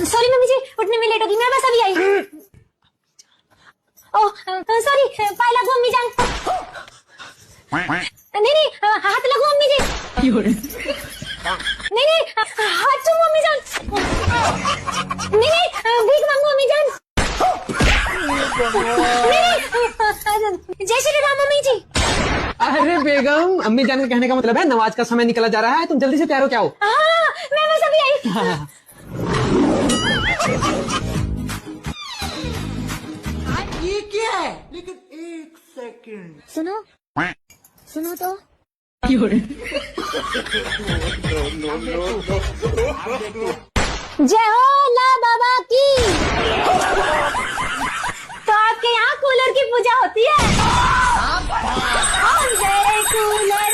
Sorry mummy जी, उठने में late होगी, मैं बस अभी आई। ओह सॉरी, पाय लगो अम्मी जान। नहीं, हाथ लगो अम्मी जी। नहीं, हाथ चूमो अम्मी जान। नहीं, भीख मांगो अम्मी जान। नहीं, जय श्री राम अम्मी जी। अरे बेगम, अम्मी जान के कहने का मतलब है नमाज का समय निकला जा रहा है, तुम जल्दी से तैयार हो क्या हो। हाँ, मैं बस अभी आई। ये क्या है? लेकिन एक सेकंड सुनो तो। जय हो ला बाबा की। तो आपके यहाँ कूलर की पूजा होती है। जय कूलर